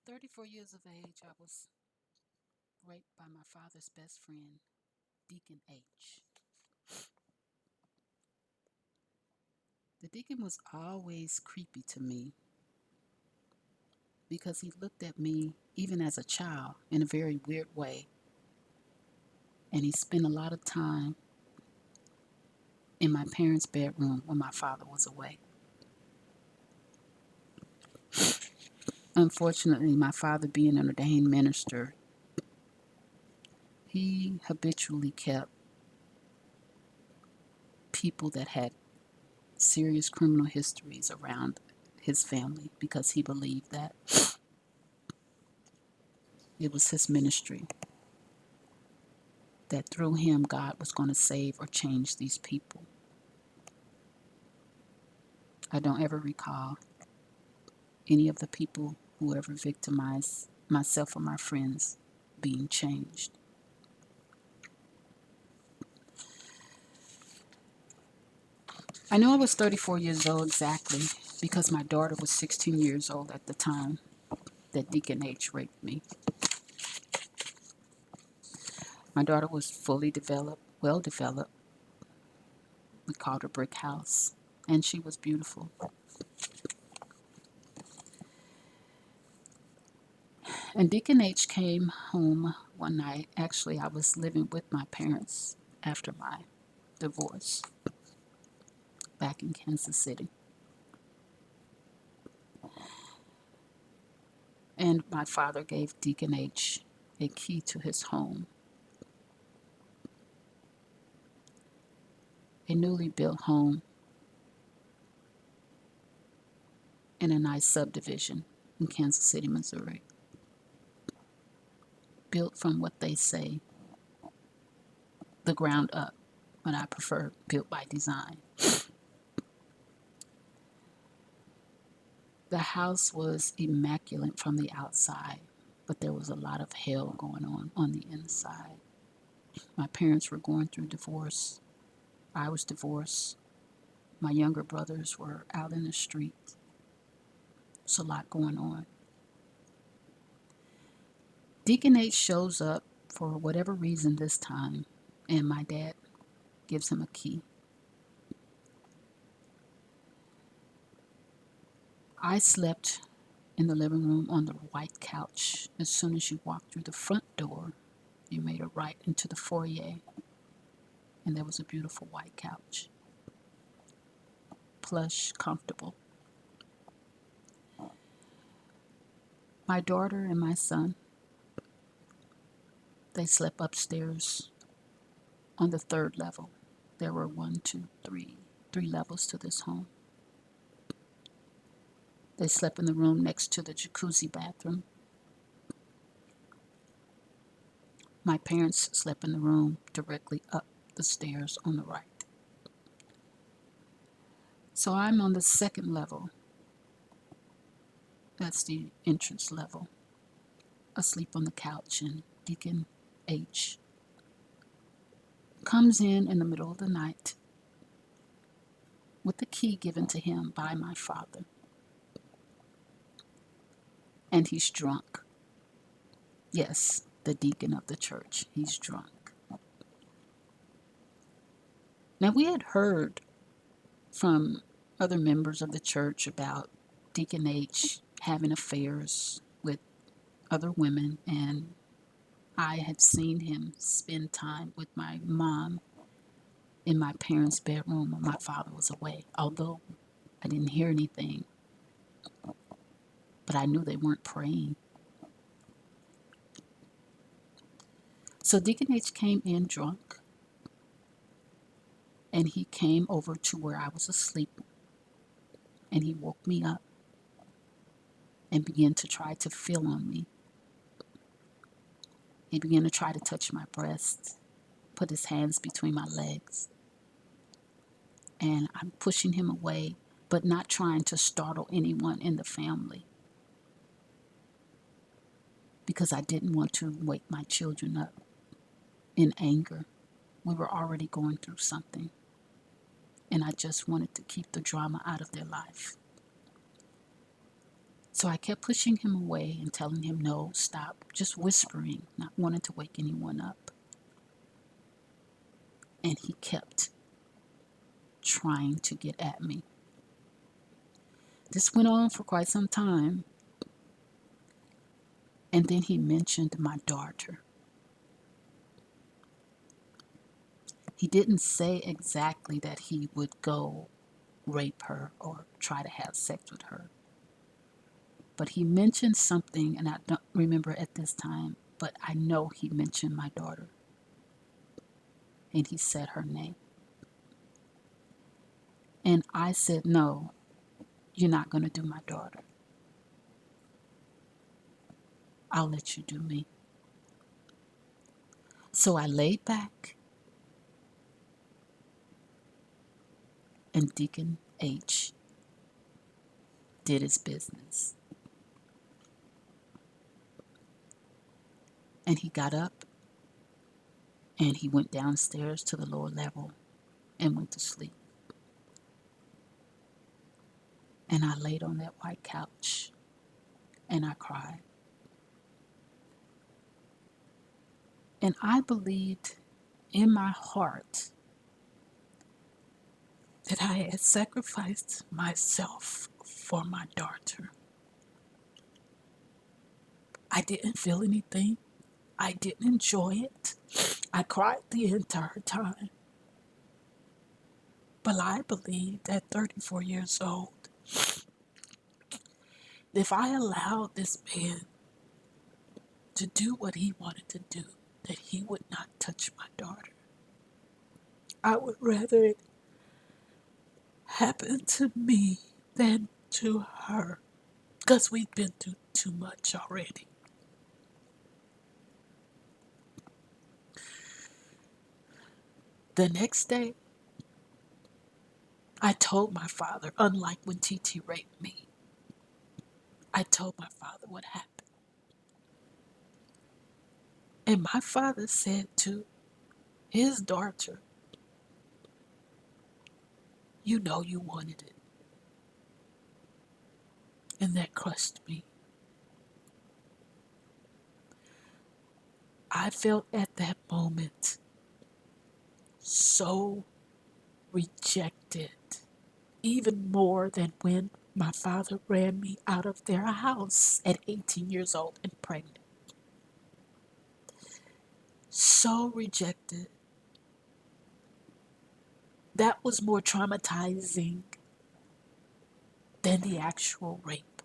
34 years of age, I was raped by my father's best friend, Deacon H. The deacon was always creepy to me because he looked at me, even as a child, in a very weird way. And he spent a lot of time in my parents' bedroom when my father was away. Unfortunately, my father, being an ordained minister, he habitually kept people that had serious criminal histories around his family because he believed that it was his ministry, that through him God was going to save or change these people. I don't ever recall any of the people who ever victimized myself or my friends being changed. I know I was 34 years old exactly because my daughter was 16 years old at the time that Deacon H raped me. My daughter was fully developed, well developed. We called her Brick House, and she was beautiful. And Deacon H came home one night. Actually, I was living with my parents after my divorce back in Kansas City. And my father gave Deacon H a key to his home, a newly built home in a nice subdivision in Kansas City, Missouri. Built from what they say, the ground up, but I prefer built by design. The house was immaculate from the outside, but there was a lot of hell going on the inside. My parents were going through divorce. I was divorced. My younger brothers were out in the street. There's a lot going on. Deacon H shows up for whatever reason this time, and my dad gives him a key. I slept in the living room on the white couch. As soon as you walked through the front door, you made a right into the foyer, and there was a beautiful white couch. Plush, comfortable. My daughter and my son, they slept upstairs on the third level. There were three levels to this home. They slept in the room next to the jacuzzi bathroom. My parents slept in the room directly up the stairs on the right. So I'm on the second level. That's the entrance level. Asleep on the couch, and Deacon H comes in the middle of the night with the key given to him by my father. And he's drunk. Yes, the deacon of the church. He's drunk. Now, we had heard from other members of the church about Deacon H having affairs with other women, and I had seen him spend time with my mom in my parents' bedroom when my father was away. Although I didn't hear anything, but I knew they weren't praying. So Deacon H came in drunk, and he came over to where I was asleep, and he woke me up and began to try to feel on me. He began to try to touch my breasts, put his hands between my legs, and I'm pushing him away, but not trying to startle anyone in the family because I didn't want to wake my children up in anger. We were already going through something, and I just wanted to keep the drama out of their life. So I kept pushing him away and telling him, no, stop, just whispering, not wanting to wake anyone up. And he kept trying to get at me. This went on for quite some time. And then he mentioned my daughter. He didn't say exactly that he would go rape her or try to have sex with her. But he mentioned something, and I don't remember at this time, but I know he mentioned my daughter. And he said her name. And I said, no, you're not going to do my daughter. I'll let you do me. So I laid back, and Deacon H did his business. And he got up and he went downstairs to the lower level and went to sleep. And I laid on that white couch and I cried. And I believed in my heart that I had sacrificed myself for my daughter. I didn't feel anything. I didn't enjoy it. I cried the entire time. But I believed at 34 years old, if I allowed this man to do what he wanted to do, that he would not touch my daughter. I would rather it happen to me than to her, because we've been through too much already. The next day, I told my father, unlike when TT raped me, I told my father what happened. And my father said to his daughter, you know you wanted it. And that crushed me. I felt at that moment so rejected, even more than when my father ran me out of their house at 18 years old and pregnant. So rejected. That was more traumatizing than the actual rape.